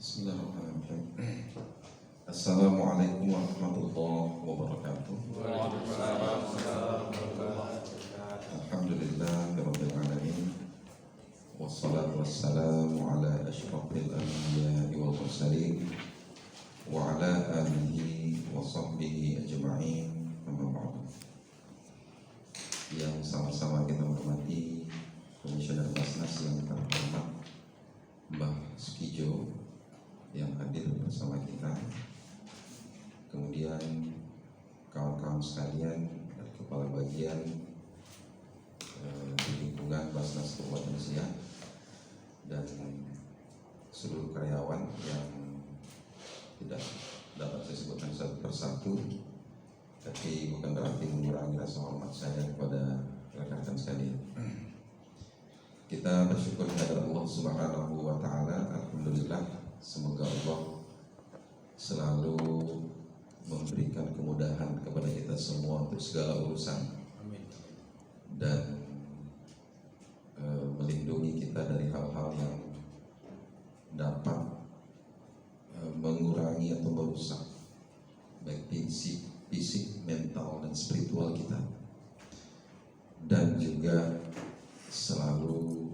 Bismillahirrahmanirrahim. Assalamualaikum warahmatullahi wabarakatuh. Alhamdulillahirabbil alamin. Wassalatu wassalamu ala asyrafil anbiya'i wal mursalin wa ala alihi wa sahbihi ajma'in. Amma ba'du. Yang sama-sama kita hormati Komisioner Basnas yang terhormat Mbah Sukijo yang hadir bersama kita, kemudian kawan-kawan sekalian dari kepala bagian di lingkungan Basnas Kabupaten Siak dan seluruh karyawan yang tidak dapat saya sebutkan satu persatu, tapi bukan berarti mengurangi rasa hormat saya kepada rekan-rekan sekalian. Kita bersyukur kepada Allah Subhanahu wa Ta'ala. Alhamdulillah, semoga Allah selalu memberikan kemudahan kepada kita semua untuk segala urusan. Amin. Dan melindungi kita dari hal-hal yang dapat mengurangi atau merusak baik fisik, mental dan spiritual kita, dan juga selalu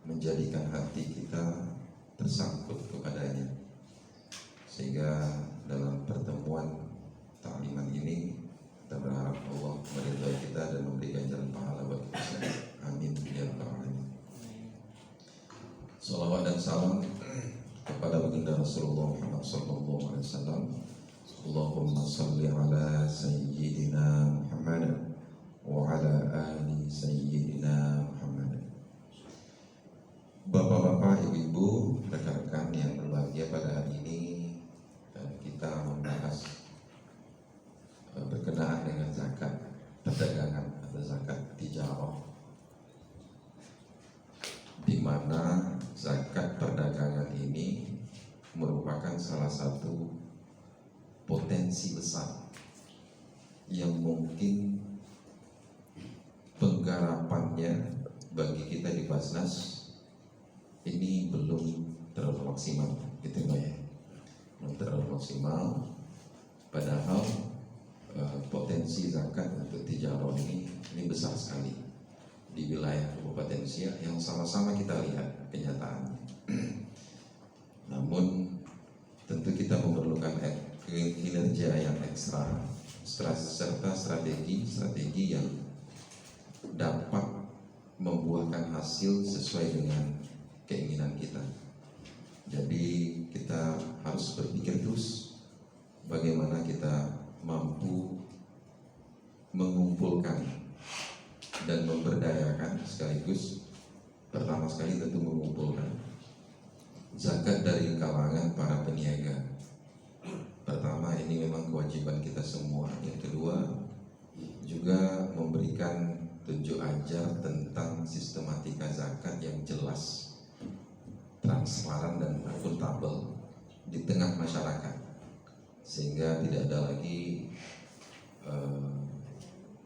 menjadikan hati kita tersangkut kepadanya, sehingga dalam pertemuan takliman ini kita berharap Allah meridhai kita dan memberikan jalan pahala bagi kita. Amin ya rabbal alamin. Salawat dan salam kepada baginda Rasulullah Muhammad sallallahu alaihi wasallam. Allahumma salli ala sayyidina Muhammad wa ala ali sayyidina Muhammad. Bapak-bapak, ibu-ibu, rekan-rekan yang berbahagia, pada hari ini kita membahas berkenaan dengan zakat perdagangan atau zakat tijarah, di mana zakat perdagangan ini merupakan salah satu potensi besar yang mungkin penggarapannya bagi kita di Basnas ini belum terlalu maksimal, gitu ya, belum terlalu maksimal. Padahal potensi zakat untuk tijarah ini besar sekali di wilayah Kabupaten Siak yang sama-sama kita lihat kenyataannya. Namun tentu kita memerlukan kinerja yang ekstra serta strategi yang dapat membuahkan hasil sesuai dengan keinginan kita. Jadi kita harus berpikir terus bagaimana kita mampu mengumpulkan dan memberdayakan, sekaligus pertama sekali tentu mengumpulkan zakat dari kalangan para peniaga. Pertama, ini memang kewajiban kita semua. Yang kedua, juga memberikan tunjuk ajar tentang sistematika zakat yang jelas, transparan dan akuntabel di tengah masyarakat, sehingga tidak ada lagi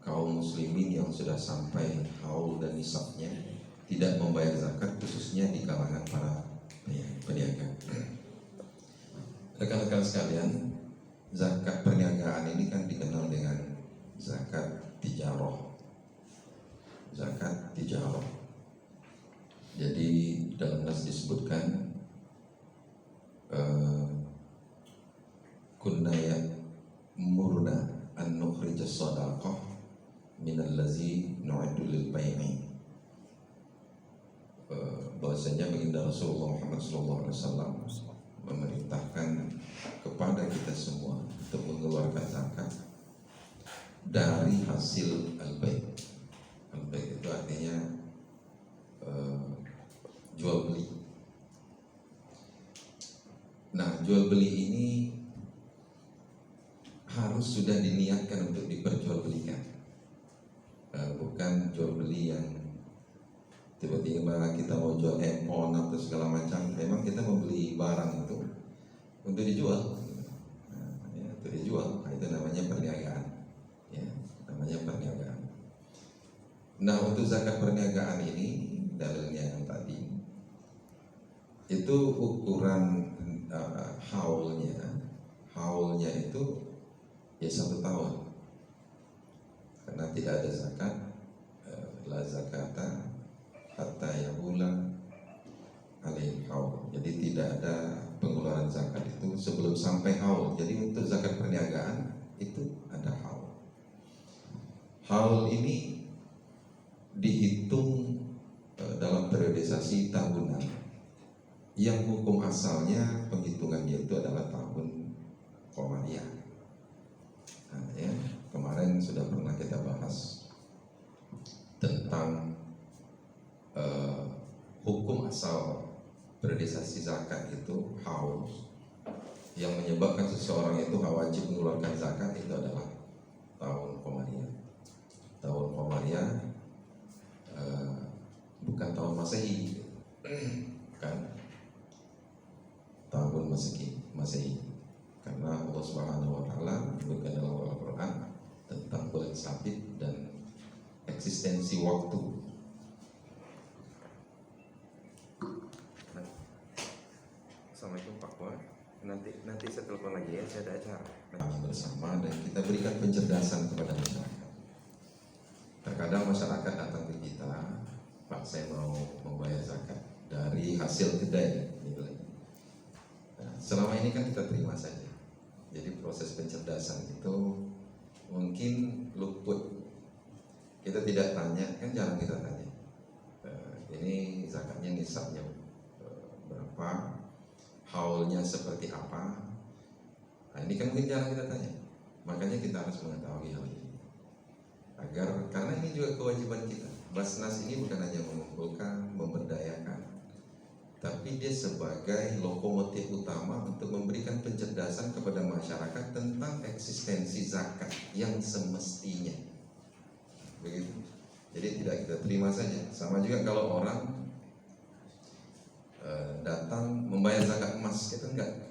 kaum muslimin yang sudah sampai haul dan nisabnya tidak membayar zakat, khususnya di kalangan para peniaga. Rekan-rekan sekalian, zakat perniagaan ini kan dikenal dengan zakat tijarah. Zakat tijarah. Jadi dalam nas disebutkan kunna murna an nukhrija shadaqah min allazi nu'iddu lil bai'i. Bahwasanya baginda Rasulullah Muhammad SAW memerintahkan kepada kita semua untuk mengeluarkan zakat dari hasil al-bai'. Al-bai' itu artinya jual beli. Nah, jual beli ini harus sudah diniatkan untuk diperjualbelikan, bukan jual beli yang tiba-tiba kita mau jual handphone atau segala macam. Memang kita membeli barang itu untuk dijual, untuk dijual. Nah, itu namanya perniagaan, ya, namanya perniagaan. Nah, untuk zakat perniagaan ini dalilnya yang tadi itu ukuran haulnya itu ya 1 tahun, karena tidak ada zakat, la zakata hatta yahula alaihil haul. Jadi tidak ada pengeluaran zakat itu sebelum sampai haul. Jadi untuk zakat perniagaan itu ada haul. Haul ini dihitung dalam periodisasi tahunan, yang hukum asalnya penghitungannya itu adalah tahun Qamariyah. Nah, ya, kemarin sudah pernah kita bahas tentang hukum asal periodisasi zakat itu haul. Yang menyebabkan seseorang itu wajib mengeluarkan zakat itu adalah tahun Qamariyah. Tahun Qamariyah bukan tahun Masehi, bukan tahun Masehi, karena Allah Subhanahu wa taala menyebutkan dalam Al-Qur'an tentang bulan sabit dan eksistensi waktu. Assalamualaikum Pak Wah. Nanti saya telepon lagi ya, saya ada acara. Kami bersama dan kita berikan pencerdasan kepada masyarakat. Terkadang masyarakat datang ke kita, Pak, saya mau membayar zakat dari hasil kedai nilai. Nah, selama ini kan kita terima saja. Jadi proses pencerdasan itu mungkin luput. Kita tidak tanya, kan jarang kita tanya. Ini zakatnya nisabnya berapa, haulnya seperti apa. Nah, ini kan mungkin jarang kita tanya. Makanya kita harus mengetahui hal ini. Karena ini juga kewajiban kita. Basnas ini bukan hanya mengumpulkan, memberdayakan, tapi dia sebagai lokomotif utama untuk memberikan pencerdasan kepada masyarakat tentang eksistensi zakat yang semestinya. Begitu. Jadi tidak kita terima saja. Sama juga kalau orang datang membayar zakat emas,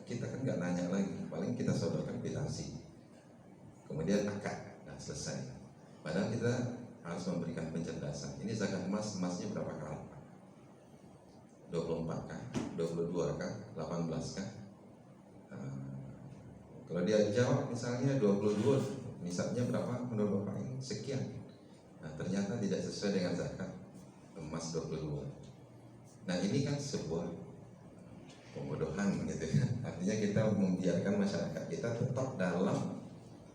kita kan nggak nanya lagi, paling kita sodorkan kwitansi, kemudian akad, nah selesai. Padahal kita harus memberikan pencerdasan. Ini zakat emasnya berapa karat? 24 kah? 22 kah? 18 kah? Kalau dia jawab misalnya 22, nisabnya berapa? Menurut Bapak ini sekian. Nah, ternyata tidak sesuai dengan zakat emas 22. Nah, ini kan sebuah pembodohan gitu ya. Artinya kita membiarkan masyarakat kita tetap dalam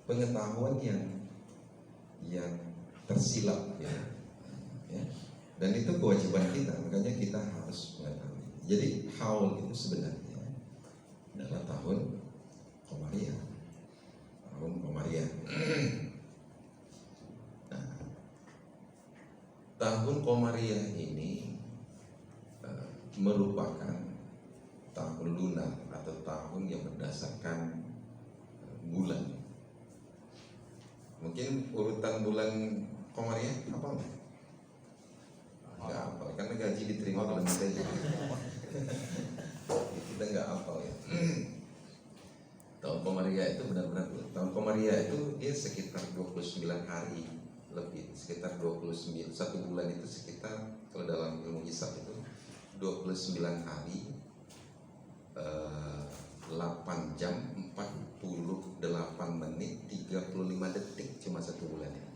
pengetahuan yang tersilap ya. Dan itu kewajiban kita, makanya kita harus mengetahui. Jadi haul itu sebenarnya adalah tahun Qamariyah. Tahun Qamariyah. Nah, tahun Qamariyah ini merupakan tahun lunar atau tahun yang berdasarkan bulan. Mungkin urutan bulan Qamariyah apa enggak? Enggak apa, karena gaji diterima bulan saja. Kita enggak hafal ya. Tahun Qamariyah itu benar-benar, tahun Qamariyah itu dia sekitar 29 hari lebih, sekitar 29, satu bulan itu sekitar, kalau dalam ilmu hisab itu 29 hari 8 jam 48 menit 35 detik, cuma satu bulan ini.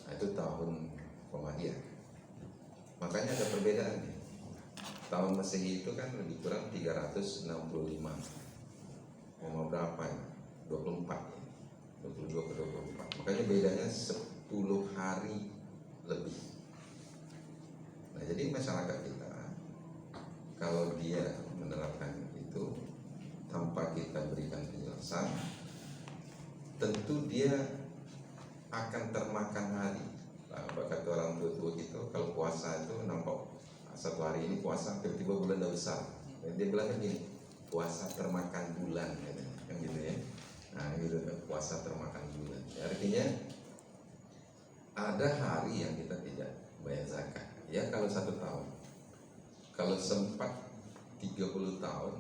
Nah, itu tahun Qamariyah. Makanya ada perbedaan nih. Tahun Masehi itu kan lebih kurang 365. Mau berapa ya? 24 ya? 22 ke 24. Makanya bedanya 10 hari lebih. Nah, jadi masyarakat kita kalau dia menerapkan itu tanpa kita berikan penjelasan, tentu dia akan termakan hari. Kata orang tua itu, kalau puasa itu nampak satu hari ini puasa, tiba-tiba bulan udah besar. Dia bilang kan gini, puasa termakan bulan, kan gitu ya. Nah, gitu, puasa termakan bulan. Artinya ada hari yang kita tidak bayar zakat. Ya kalau 1 tahun, kalau sempat 30 tahun,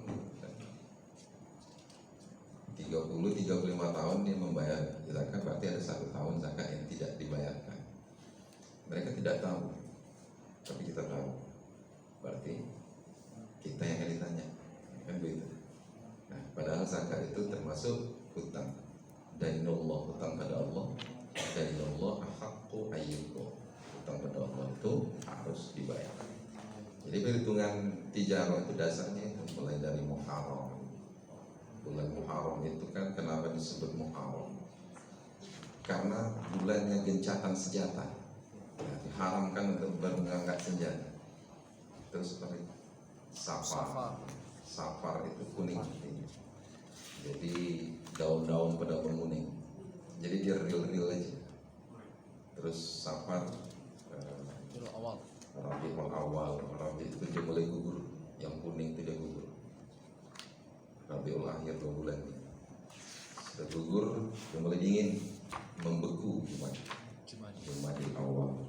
30-35 tahun dia membayar zakat, berarti ada 1 tahun zakat yang tidak dibayarkan. Mereka tidak tahu, tapi kita tahu. Berarti kita yang akan ditanya, kan begitu. itu termasuk hutang. Dainullah, hutang pada Allah. Dainullah ahaqqu ayyuqda. Hutang pada Allah itu harus dibayar. Jadi perhitungan tijarah itu dasarnya itu mulai dari Muharram. Bulan Muharram itu kan kenapa disebut Muharram? Karena bulannya gencatan senjata. Diharamkan untuk mengangkat senjata. Terus seperti Safar. Safar itu kuning. Jadi daun-daun pada menguning. Jadi dia real aja. Terus Safar awal. Rabiul Awal, Rabi itu dia mulai gugur. Yang kuning itu dia gugur. Rabiul Akhir 2 bulan. Sudah gugur, dia mulai dingin, membeku Jumadil Awal,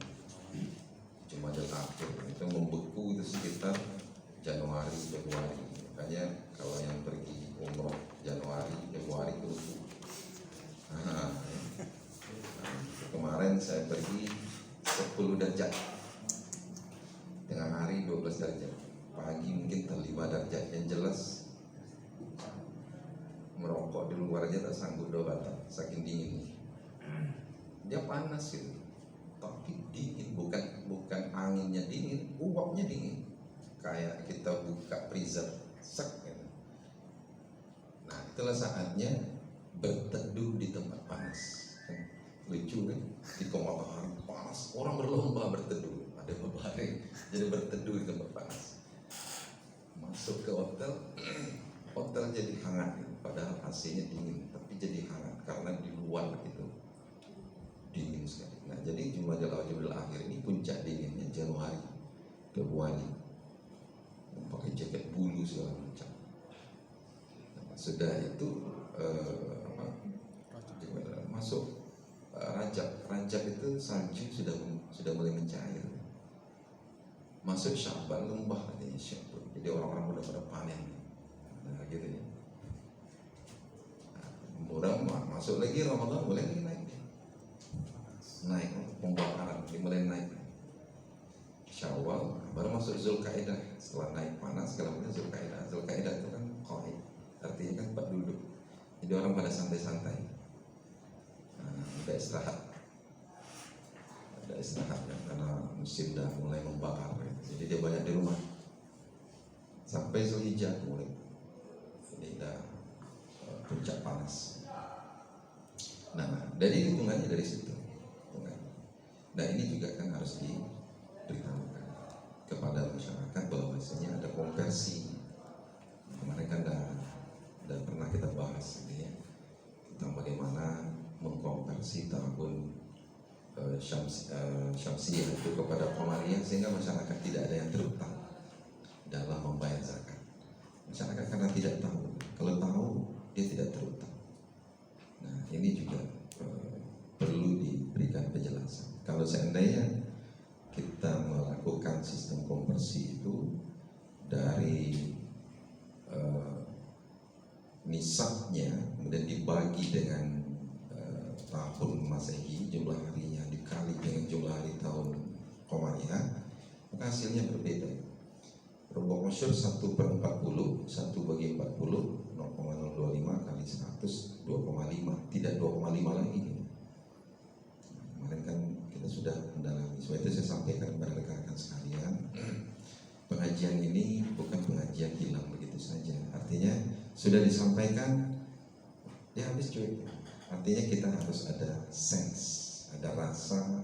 Jumadil Akhir. Itu membeku itu sekitar Januari, Februari. Makanya kalau yang pergi umroh Januari, Februari itu beku. Kemarin saya pergi 10 derajat, tengah hari 12 derajat, pagi mungkin 5 derajat. Yang jelas merokok di luar aja tak sanggup 2 batang, saking dingin. Dia panas gitu, tapi dingin, bukan anginnya dingin, uapnya dingin. Kayak kita buka freezer, sek gitu. Nah itulah saatnya berteduh di tempat panas. Lucu kan? Di matahari panas, orang berlomba berteduh. Ada beberapa jadi berteduh di tempat panas. Masuk ke hotel, hotel jadi hangat gitu. Padahal AC-nya dingin, tapi jadi hangat karena di luar gitu dingin sekali. Nah jadi Jumadil Akhir ini puncak dinginnya Januari, Februari. Pakai jaket bulu segala macam. Nah, sudah itu masuk Rajab itu salju sudah mulai mencair. Masuk Sya'ban lembah katanya Sya'ban. Jadi orang-orang udah pada panen. Nah gitu ya. Udah masuk lagi Ramadan, mulai lagi naik pembakaran, mulai naik. Syawal baru masuk Zulkaidah. Setelah naik panas, kalau punya Zulkaidah itu kan qaid, artinya kan tempat duduk. Jadi orang pada santai-santai. Ada istirahat ya, karena musim dah mulai membakar ya. Jadi dia banyak di rumah sampai Zulhijjah mulai ini dah puncak panas. Nah dari hitungannya dari situ. Nah ini juga kan harus diberitahukan kepada masyarakat bahwa biasanya ada konversi. Kemarin kan dan pernah kita bahas ini ya, tentang bagaimana mengkonversi tahun Syamsiyah itu kepada Qamariyah sehingga masyarakat tidak ada yang terutang dalam membayar zakat. Masyarakat karena tidak tahu, kalau tahu dia tidak terutang. Nah ini juga perlu diberikan penjelasan. Kalau seandainya kita melakukan sistem konversi itu dari nisabnya kemudian dibagi dengan tahun Masehi, jumlah harinya dikali dengan jumlah hari tahun Qamariyah, maka hasilnya berbeda. Rubuk masyhur 1/40, 1 bagi 40, 0,025 kali 100, 2,5, tidak 2,5 lagi. Kemarin kan kita sudah mendalami, sebab itu saya sampaikan kepada rekan-rekan sekalian, pengajian ini bukan pengajian hilang begitu saja. Artinya sudah disampaikan, ya habis cuy. Artinya kita harus ada sense, ada rasa,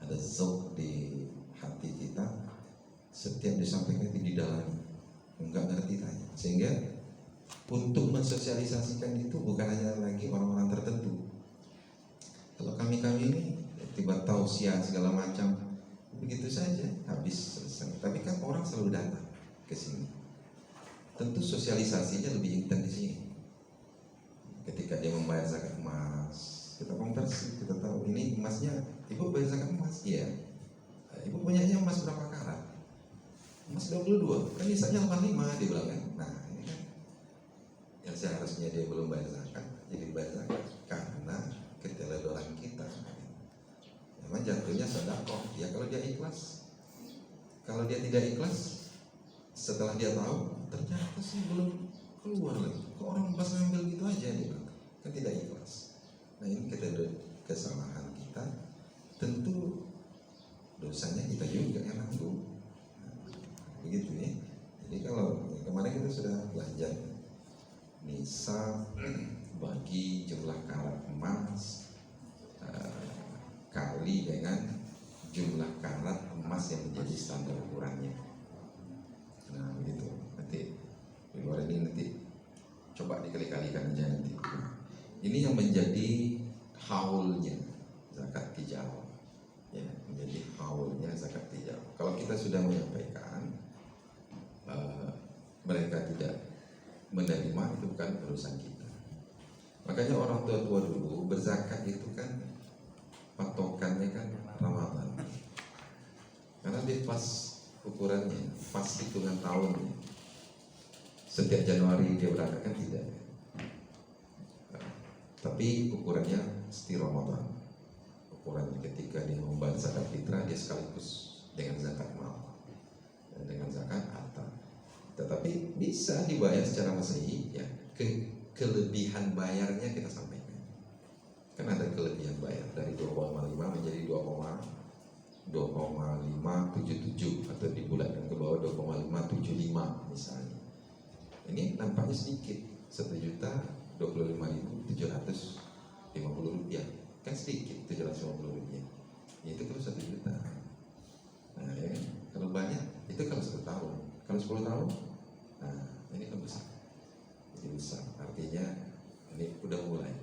ada zauq di hati kita. Setiap disampaikan itu didalami, enggak ngerti tanya. Sehingga untuk mensosialisasikan itu bukan hanya lagi orang-orang tertentu. Kalau kami ini tiba tausiah segala macam, begitu saja habis selesai. Tapi kan orang selalu datang ke sini. Tentu sosialisasinya lebih intens di sini. Ketika dia membayar zakat emas, kita konversi, kita tahu ini emasnya, ibu bayar zakat emas, iya. Ibu punyanya emas berapa karat? Emas 22, kan nisabnya 85 dia bilang kan. Nah ini kan yang seharusnya dia belum bayar zakat, jadi bayar zakat karena keteledoran kita. Memang jatuhnya sedekah. Ya kalau dia ikhlas, kalau dia tidak ikhlas, setelah dia tahu ternyata sih belum keluar lagi. Kok orang pas ngambil gitu aja dia bilang, kan tidak ikhlas. Nah ini kesalahan kita, tentu dosanya kita juga yang nanggung. Begitu ya. Jadi kalau kemarin kita sudah belajar nisab bagi jumlah karat emas kali dengan jumlah karat emas yang menjadi standar ukurannya. Nah begitu. Nanti di luar ini nanti coba dikali-kalikan aja nanti. Ini yang menjadi haulnya zakat tijarah. Ya, menjadi haulnya zakat tijarah. Kalau kita sudah menyampaikan mereka tidak menerima, itu bukan urusan kita. Makanya orang tua dulu berzakat itu kan patokannya kan Ramadan. Karena dia pas ukurannya, pas hitungan tahunnya. Setiap Januari dia berangkat kan tidak. Tapi ukurannya setiap Ramadan. Ukurannya ketika dia membayar zakat fitrah, dia sekaligus dengan zakat mal dan dengan zakat harta. Tetapi bisa dibayar secara masehi, ya. Kelebihan bayarnya kita sampaikan. Kan ada kelebihan bayar dari 2,5 menjadi 2,577 atau dibulatkan ke bawah 2,575 misalnya. Ini nampaknya sedikit, 1.025.750 rupiah, kan sedikit 750 rupiah. Itu kalau 1 juta. Nah, ya, kalau banyak itu kalau 1 tahun, kalau 10 tahun, nah ini kan besar. Jadi besar, artinya ini udah mulai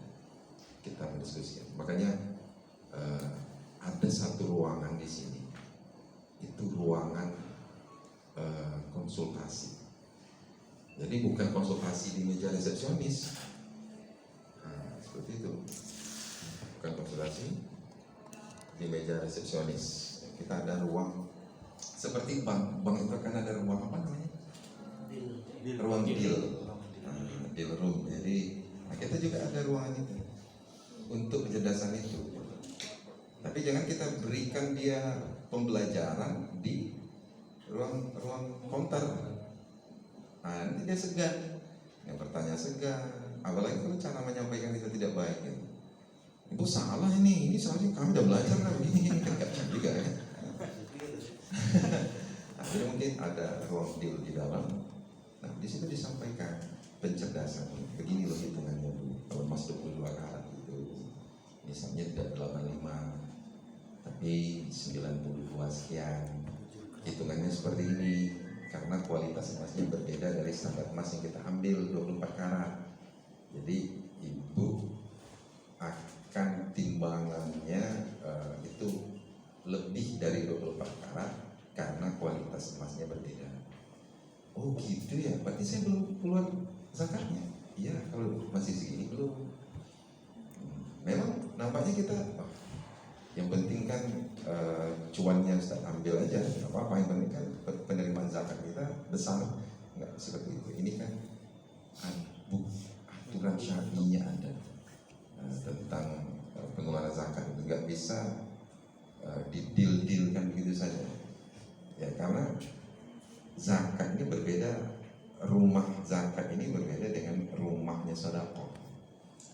kita mendiskusikan. Makanya ada satu ruangan di sini, itu ruangan konsultasi. Jadi bukan konsultasi di meja resepsionis, nah, seperti itu. Bukan konsultasi di meja resepsionis. Kita ada ruang seperti bank itu kan ada ruang apa namanya? Ruang deal. Deal room. Jadi kita juga ada ruangan itu untuk kecerdasan itu. Tapi jangan kita berikan dia pembelajaran di ruang counter. Nah, nanti dia segan, yang bertanya segan. Apalagi kalau cara menyampaikan itu tidak baik. Ya. Ibu salah ini soalnya kami udah belajar lah begini kan gak bisa juga ya. Akhirnya mungkin ada ruang deal di dalam. Nah, di situ disampaikan pencerdasan. Begini loh hitungannya dulu. Kalau emas 22 karat itu misalnya tidak 85 tapi 92 sekian. Hitungannya seperti ini karena kualitas emasnya berbeda dari standar emas yang kita ambil 24 karat. Jadi ibu akan timbangannya itu lebih dari 24 karat karena kualitas emasnya berbeda. Oh gitu ya, berarti saya belum keluar zakatnya. Iya, kalau masih segini belum. Memang nampaknya kita yang penting kan cuannya Ustaz ambil aja, nggak apa-apa. Yang penting kan penerimaan zakat kita besar, nggak seperti itu. Ini kan aturan syar'inya ada tentang pengeluaran zakat itu nggak bisa didil-dilkan begitu saja. Ya karena zakat ini berbeda, rumah zakat ini berbeda dengan rumahnya sedekah.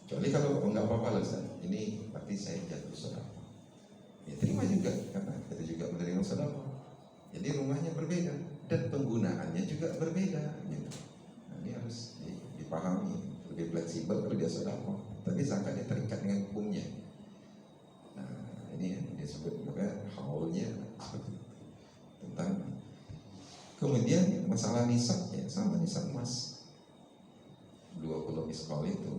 Kecuali kalau nggak apa-apa lah Ustaz, ini berarti saya jatuh sedekah. Ya terima juga karena kita juga menerima sedekah. Jadi rumahnya berbeda dan penggunaannya juga berbeda gitu. Nah, ini harus dipahami, lebih fleksibel kalau dia sedekah. Tapi zakatnya terikat dengan hukumnya. Nah, ini yang disebut juga haulnya seperti itu. Tentang kemudian masalah nisab ya sama nisab emas 20 miskol itu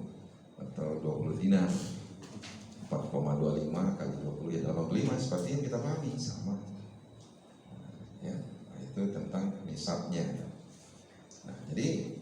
atau 20 dinar 4,25 kali 20 ya 85 seperti yang kita pahami sama ya. Nah, itu tentang nisabnya. Nah, jadi